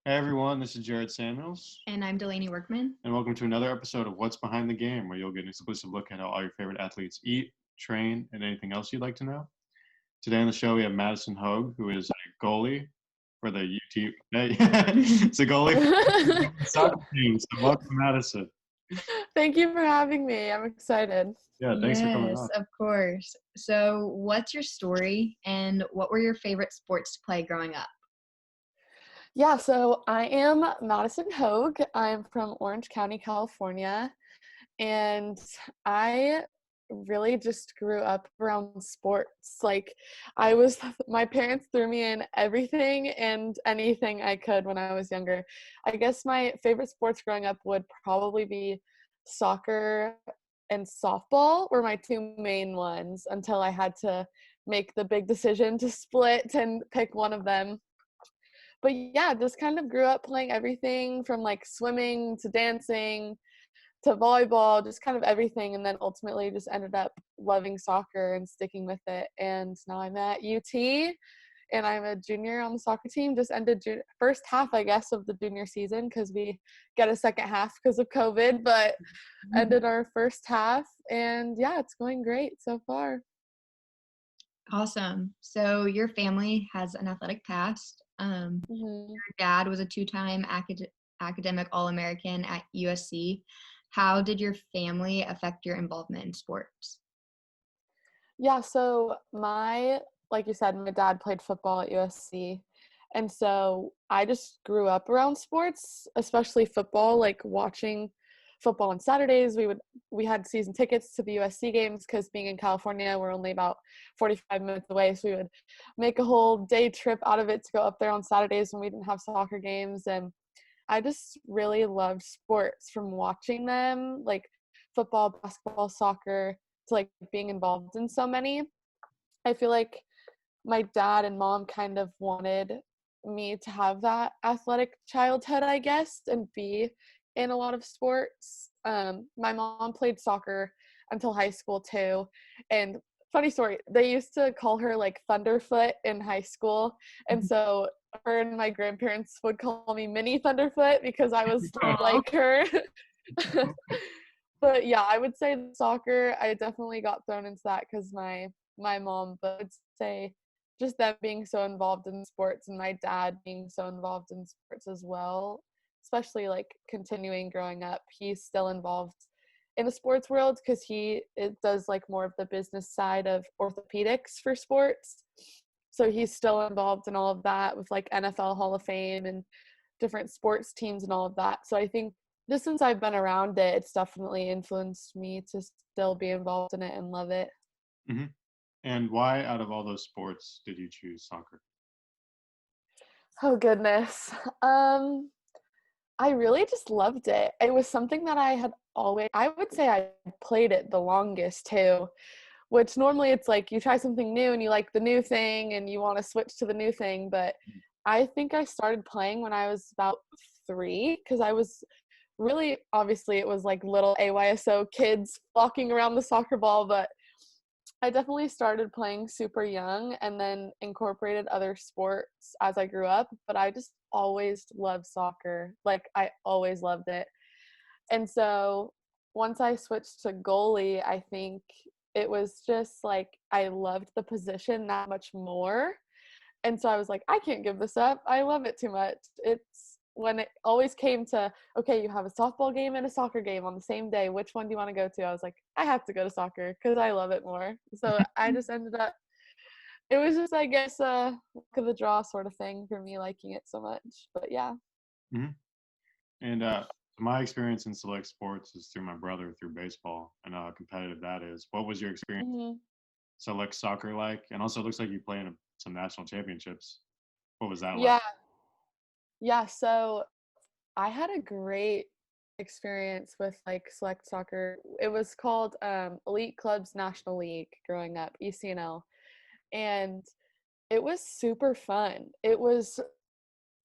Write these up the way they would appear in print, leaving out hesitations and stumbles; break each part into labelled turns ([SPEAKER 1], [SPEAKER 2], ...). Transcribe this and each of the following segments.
[SPEAKER 1] Hey everyone, this is Jared Samuels,
[SPEAKER 2] And I'm Delaney Workman.
[SPEAKER 1] and welcome to another episode of What's Behind the Game, where you'll get an exclusive look at how all your favorite athletes eat, train, and anything else you'd like to know. Today on the show, we have Madison Hogue, who is a goalie for the UT. It's a goalie for the soccer team. So welcome, Madison.
[SPEAKER 3] Thank you for having me. I'm excited.
[SPEAKER 1] Yeah, thanks for coming
[SPEAKER 2] Yes,
[SPEAKER 1] on.
[SPEAKER 2] of course. So, what's your story and what were your favorite sports to play growing up?
[SPEAKER 3] Yeah, so I am Madison Hogue. I'm from Orange County, California, and I really just grew up around sports. My parents threw me in everything and anything I could when I was younger. I guess my favorite sports growing up would probably be soccer and softball were my two main ones until I had to make the big decision to split and pick one of them. But yeah, just kind of grew up playing everything from like swimming to dancing to volleyball, just kind of everything. And then ultimately just ended up loving soccer and sticking with it. And now I'm at UT and I'm a junior on the soccer team. Just ended first half, I guess, of the junior season because we get a second half because of COVID, but ended our first half. And yeah, it's going great so far.
[SPEAKER 2] Awesome. So, your family has an athletic past.
[SPEAKER 3] Mm-hmm.
[SPEAKER 2] Your dad was a two-time academic All-American at USC. How did your family affect your involvement in sports?
[SPEAKER 3] Yeah, so like you said, my dad played football at USC. And so I just grew up around sports, especially football, like watching football on Saturdays. We had season tickets to the USC games because being in California, we're only about 45 minutes away. So we would make a whole day trip out of it to go up there on Saturdays when we didn't have soccer games. And I just really loved sports from watching them, like football, basketball, soccer, to like being involved in so many. I feel like my dad and mom kind of wanted me to have that athletic childhood, I guess, and be in a lot of sports. My mom played soccer until high school too. And funny story, they used to call her like Thunderfoot in high school. And so her and my grandparents would call me Mini Thunderfoot because I was like her. But yeah, I would say soccer, I definitely got thrown into that because my mom, but I'd say just them being so involved in sports and my dad being so involved in sports as well, especially like continuing growing up. He's still involved in the sports world because it does like more of the business side of orthopedics for sports. So he's still involved in all of that with like NFL Hall of Fame and different sports teams and all of that. So I think just since I've been around it, it's definitely influenced me to still be involved in it and love it.
[SPEAKER 1] hmm And why, out of all those sports, did you choose soccer?
[SPEAKER 3] Oh goodness. I really just loved it. It was something that I would say I played it the longest too, which normally it's like you try something new and you like the new thing and you want to switch to the new thing. But I think I started playing when I was about 3 because I was really, obviously it was like little AYSO kids flocking around the soccer ball, but I definitely started playing super young and then incorporated other sports as I grew up, but I just always loved soccer. Like I always loved it. And so once I switched to goalie, I think it was just like I loved the position that much more. And so I was like, I can't give this up. I love it too much. It's when it always came to, okay, you have a softball game and a soccer game on the same day. Which one do you want to go to? I was like, I have to go to soccer because I love it more. So I just ended up, it was just, I guess, a luck of the draw sort of thing for me liking it so much. But yeah.
[SPEAKER 1] hmm And my experience in select sports is through my brother through baseball and how competitive that is. What was your experience
[SPEAKER 3] Hmm.
[SPEAKER 1] select soccer like? And also, it looks like you play in some national championships. What was that like?
[SPEAKER 3] Yeah. Yeah. So I had a great experience with like select soccer. It was called Elite Clubs National League growing up, ECNL. And it was super fun. It was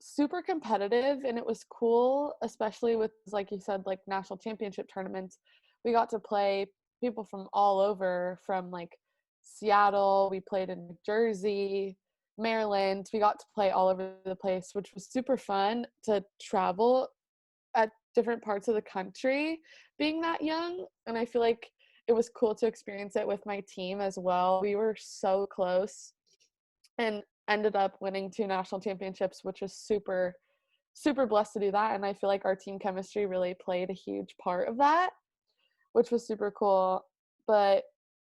[SPEAKER 3] super competitive and it was cool, especially with, like you said, like national championship tournaments. We got to play people from all over, from like Seattle, we played in New Jersey, Maryland. We got to play all over the place, which was super fun to travel at different parts of the country being that young. And I feel like it was cool to experience it with my team as well. We were so close and ended up winning 2 national championships, which was super, super blessed to do that. And I feel like our team chemistry really played a huge part of that, which was super cool. But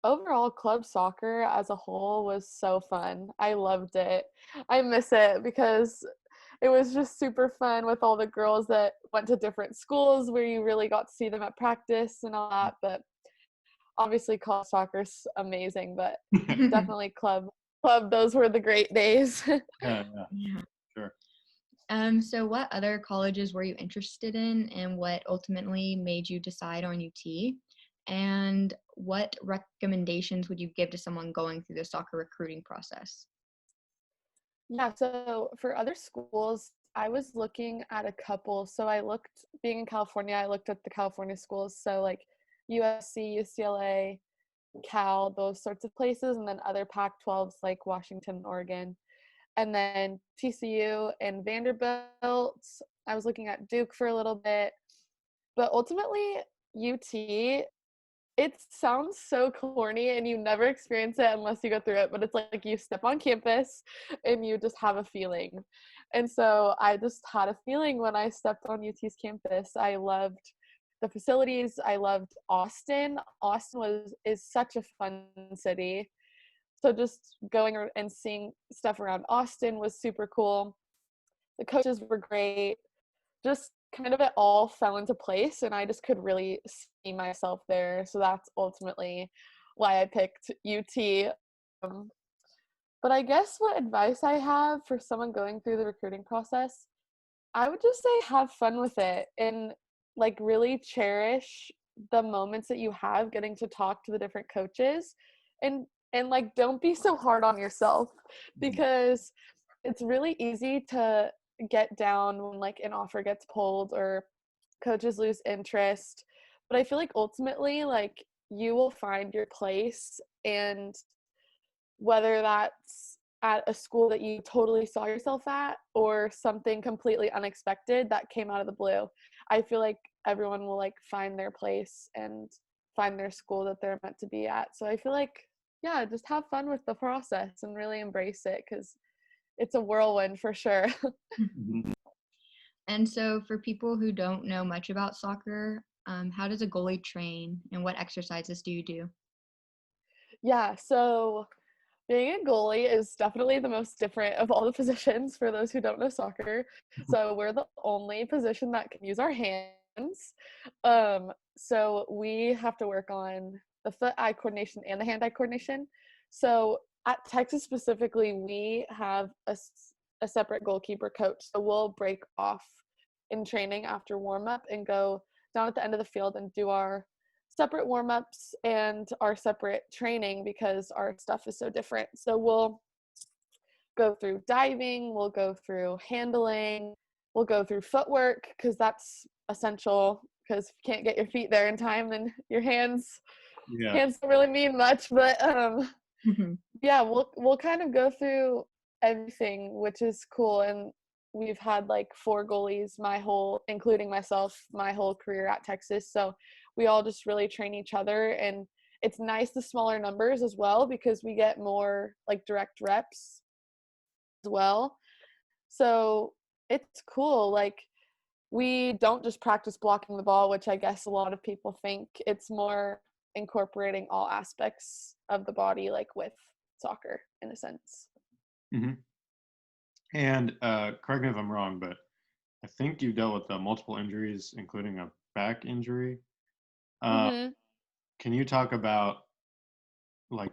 [SPEAKER 3] overall, club soccer as a whole was so fun. I loved it. I miss it because it was just super fun with all the girls that went to different schools where you really got to see them at practice and all that. But obviously club soccer's amazing, but definitely club, those were the great days.
[SPEAKER 1] Yeah,
[SPEAKER 2] Yeah.
[SPEAKER 1] sure.
[SPEAKER 2] So what other colleges were you interested in, and what ultimately made you decide on UT? And what recommendations would you give to someone going through the soccer recruiting process?
[SPEAKER 3] Yeah, so for other schools, I was looking at a couple. So I looked, being in California, I looked at the California schools. So like USC, UCLA, Cal, those sorts of places, and then other Pac-12s like Washington and Oregon. And then TCU and Vanderbilt. I was looking at Duke for a little bit. But ultimately, UT, it sounds so corny and you never experience it unless you go through it, but it's like you step on campus and you just have a feeling. And so I just had a feeling when I stepped on UT's campus. I loved the facilities. I loved Austin. Austin is such a fun city. So just going and seeing stuff around Austin was super cool. The coaches were great. Just kind of it all fell into place and I just could really see myself there. So that's ultimately why I picked UT. But I guess what advice I have for someone going through the recruiting process, I would just say have fun with it and like really cherish the moments that you have getting to talk to the different coaches and like don't be so hard on yourself because it's really easy to get down when like an offer gets pulled or coaches lose interest. But I feel like ultimately like you will find your place, and whether that's at a school that you totally saw yourself at or something completely unexpected that came out of the blue, I feel like everyone will like find their place and find their school that they're meant to be at. So I feel like, yeah, just have fun with the process and really embrace it because it's a whirlwind for sure.
[SPEAKER 1] Mhm.
[SPEAKER 2] And so for people who don't know much about soccer, how does a goalie train, and what exercises do you do?
[SPEAKER 3] Yeah, so being a goalie is definitely the most different of all the positions for those who don't know soccer. So we're the only position that can use our hands. So we have to work on the foot-eye coordination and the hand-eye coordination. So at Texas specifically, we have a separate goalkeeper coach. So we'll break off in training after warm-up and go down at the end of the field and do our separate warm-ups and our separate training because our stuff is so different. So we'll go through diving, we'll go through handling, we'll go through footwork because that's essential, because if you can't get your feet there in time, then your hands
[SPEAKER 1] Yeah.
[SPEAKER 3] don't really mean much. But
[SPEAKER 2] Mhm.
[SPEAKER 3] yeah, we'll kind of go through everything, which is cool. And we've had like 4 goalies including myself, my whole career at Texas. So we all just really train each other, and it's nice the smaller numbers as well because we get more like direct reps as well. So it's cool. Like we don't just practice blocking the ball, which I guess a lot of people think. It's more incorporating all aspects of the body, like with soccer in a sense.
[SPEAKER 1] Hmm. And correct me if I'm wrong, but I think you dealt with multiple injuries, including a back injury. Uh,
[SPEAKER 3] Mm-hmm.
[SPEAKER 1] can you talk about like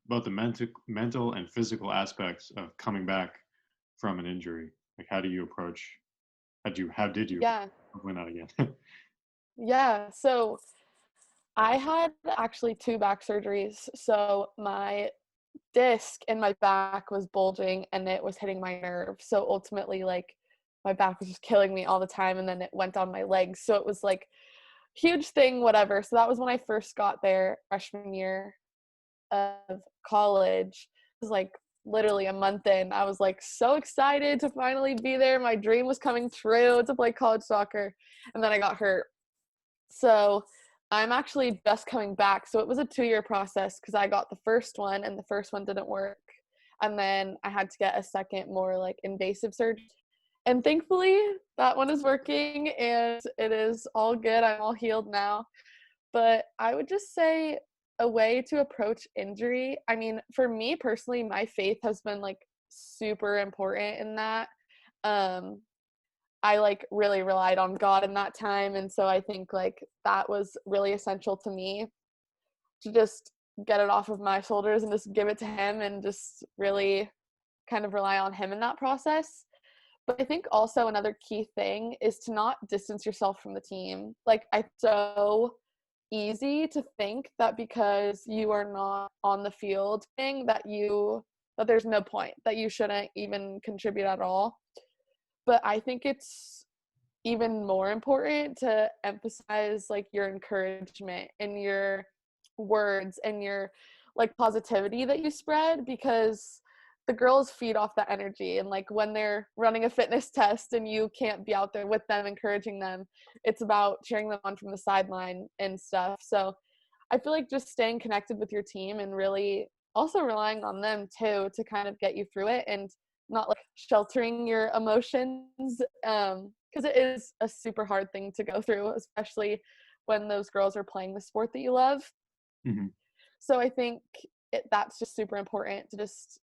[SPEAKER 1] both the mental and physical aspects of coming back from an injury? Like, how do you approach? How did you?
[SPEAKER 3] Yeah.
[SPEAKER 1] Hopefully not again.
[SPEAKER 3] Yeah. So I had actually 2 back surgeries. So my disc in my back was bulging and it was hitting my nerve. So ultimately, like, my back was just killing me all the time. And then it went on my legs. So it was like, huge thing, whatever. So that was when I first got there, freshman year of college. It was like literally a month in, I was like so excited to finally be there. My dream was coming true to play college soccer, and then I got hurt. So I'm actually just coming back. So it was a 2-year process because I got the first one and the first one didn't work. And then I had to get a second, more like invasive surgery. And thankfully that one is working and it is all good. I'm all healed now. But I would just say a way to approach injury. I mean, for me personally, my faith has been like super important in that. I like really relied on God in that time. And so I think like that was really essential to me to just get it off of my shoulders and just give it to him and just really kind of rely on him in that process. But I think also another key thing is to not distance yourself from the team. Like, it's so easy to think that because you are not on the field that there's no point, that you shouldn't even contribute at all. But I think it's even more important to emphasize like your encouragement and your words and your like positivity that you spread, because the girls feed off that energy. And like when they're running a fitness test and you can't be out there with them encouraging them, it's about cheering them on from the sideline and stuff. So I feel like just staying connected with your team and really also relying on them too to kind of get you through it, and not like sheltering your emotions, because it is a super hard thing to go through, especially when those girls are playing the sport that you love.
[SPEAKER 1] Mm-hmm.
[SPEAKER 3] So I think that's just super important to just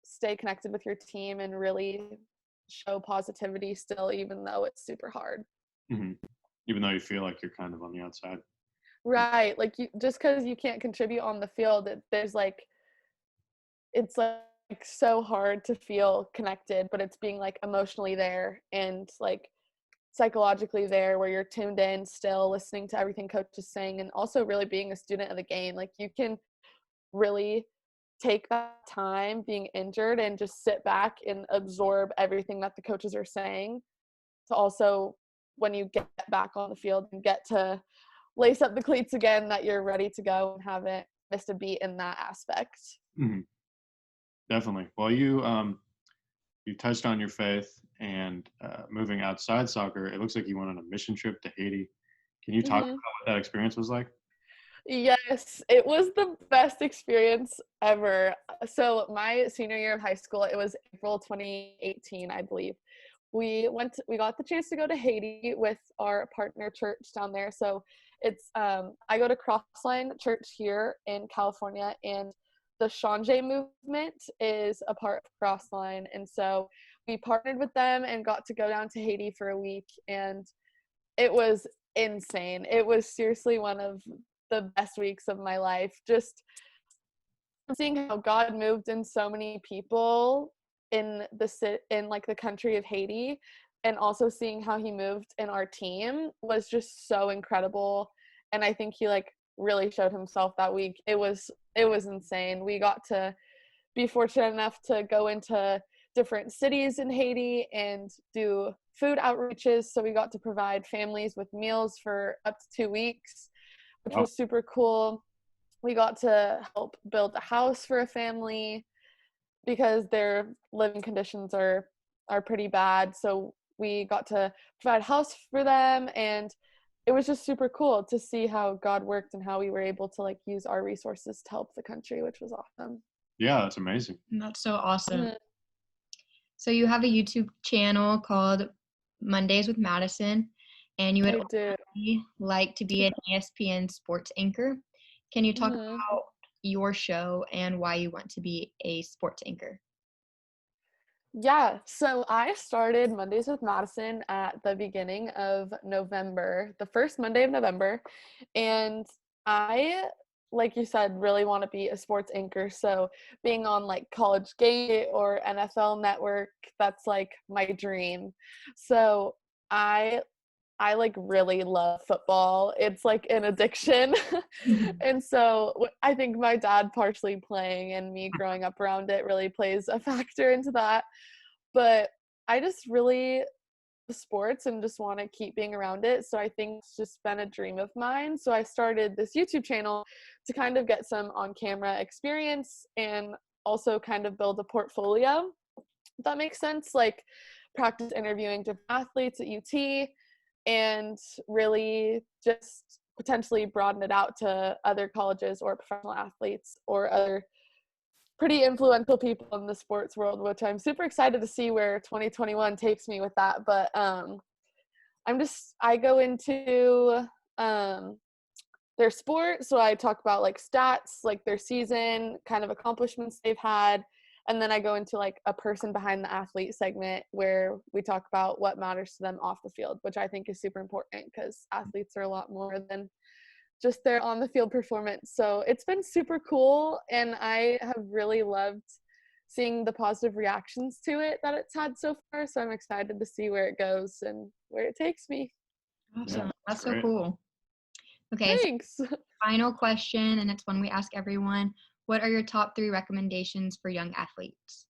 [SPEAKER 3] stay connected with your team and really show positivity still, even though it's super hard.
[SPEAKER 1] Mm-hmm. Even though you feel like you're kind of on the outside.
[SPEAKER 3] Right. Like just because you can't contribute on the field, it's like so hard to feel connected, but it's being like emotionally there and like psychologically there, where you're tuned in still, listening to everything coach is saying, and also really being a student of the game. Like you can really take that time being injured and just sit back and absorb everything that the coaches are saying, to also when you get back on the field and get to lace up the cleats again, that you're ready to go and haven't missed a beat in that aspect.
[SPEAKER 1] Mm-hmm. Definitely. Well, you touched on your faith and moving outside soccer. It looks like you went on a mission trip to Haiti. Can you talk about what that experience was like?
[SPEAKER 3] Yes, it was the best experience ever. So my senior year of high school, it was April 2018, I believe. We got the chance to go to Haiti with our partner church down there. So it's I go to Crossline Church here in California, and the Shanje movement is a part of Crossline. And so we partnered with them and got to go down to Haiti for a week, and it was insane. It was seriously one of the best weeks of my life. Just seeing how God moved in so many people in the country of Haiti, and also seeing how he moved in our team was just so incredible. And I think he like really showed himself that week. It was insane. We got to be fortunate enough to go into different cities in Haiti and do food outreaches. So we got to provide families with meals for up to 2 weeks, which was super cool. We got to help build a house for a family because their living conditions are pretty bad. So we got to provide a house for them, and it was just super cool to see how God worked and how we were able to like use our resources to help the country, which was awesome.
[SPEAKER 1] Yeah, that's amazing.
[SPEAKER 2] That's so awesome. So you have a YouTube channel called Mondays with Madison, and you would like to be an ESPN sports anchor. Can you talk about your show and why you want to be a sports anchor?
[SPEAKER 3] Yeah, so I started Mondays with Madison at the beginning of November, the first Monday of November, and I, like you said, really want to be a sports anchor. So being on like College Gate or NFL Network, that's like my dream. So I like really love football. It's like an addiction. And so I think my dad partially playing and me growing up around it really plays a factor into that. But I just really sports and just want to keep being around it. So I think it's just been a dream of mine. So I started this YouTube channel to kind of get some on camera experience and also kind of build a portfolio, if that makes sense. Like practice interviewing different athletes at UT and really just potentially broaden it out to other colleges or professional athletes or other pretty influential people in the sports world, which I'm super excited to see where 2021 takes me with that. But I go into their sport, so I talk about like stats, like their season, kind of accomplishments they've had, and then I go into like a person behind the athlete segment where we talk about what matters to them off the field, which I think is super important because athletes are a lot more than just their on the field performance. So it's been super cool, and I have really loved seeing the positive reactions to it that it's had so far. So I'm excited to see where it goes and where it takes me.
[SPEAKER 2] Awesome.
[SPEAKER 1] Yeah,
[SPEAKER 2] That's so
[SPEAKER 1] great.
[SPEAKER 2] cool. Okay, so
[SPEAKER 3] Thanks.
[SPEAKER 2] final question, and it's one we ask everyone. What are your top 3 recommendations for young athletes?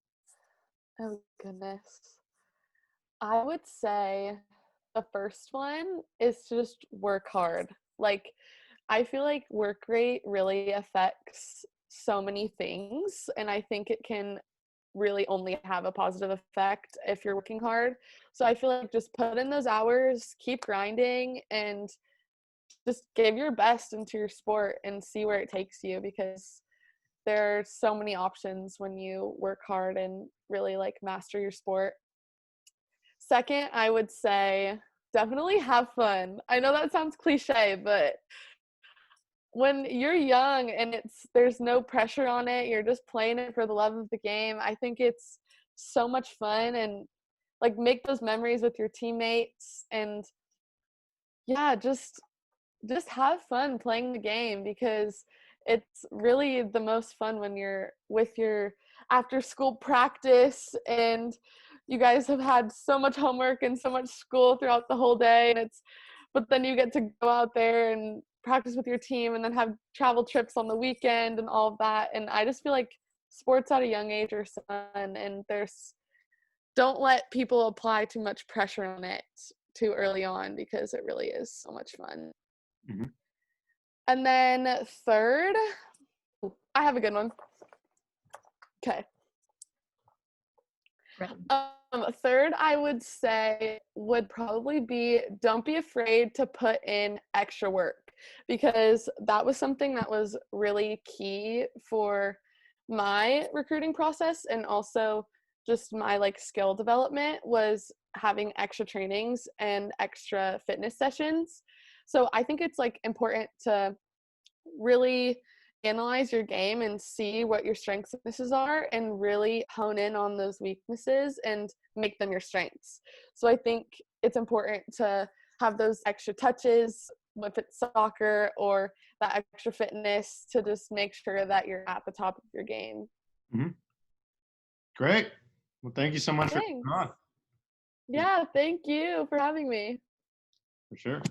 [SPEAKER 3] Oh, goodness. I would say the first one is to just work hard. Like, I feel like work rate really affects so many things, and I think it can really only have a positive effect if you're working hard. So I feel like just put in those hours, keep grinding, and just give your best into your sport and see where it takes you, because there are so many options when you work hard and really like master your sport. Second, I would say definitely have fun. I know that sounds cliche, but when you're young and there's no pressure on it, you're just playing it for the love of the game. I think it's so much fun, and like make those memories with your teammates, and yeah, just have fun playing the game, because it's really the most fun when you're with your after school practice and you guys have had so much homework and so much school throughout the whole day, and but then you get to go out there and practice with your team and then have travel trips on the weekend and all of that. And I just feel like sports at a young age are so fun, and don't let people apply too much pressure on it too early on, because it really is so much fun.
[SPEAKER 1] Mm-hmm.
[SPEAKER 3] And then third, I have a good one. Okay. Third, I would say would probably be, don't be afraid to put in extra work, because that was something that was really key for my recruiting process, and also just my like skill development, was having extra trainings and extra fitness sessions. So I think it's like important to really analyze your game and see what your strengths and weaknesses are, and really hone in on those weaknesses and make them your strengths. So I think it's important to have those extra touches, if it's soccer or that extra fitness, to just make sure that you're at the top of your game.
[SPEAKER 1] Mm-hmm. Great. Well, thank you so much for
[SPEAKER 3] Thanks.
[SPEAKER 1] coming on.
[SPEAKER 3] Yeah, thank you for having me.
[SPEAKER 1] For sure.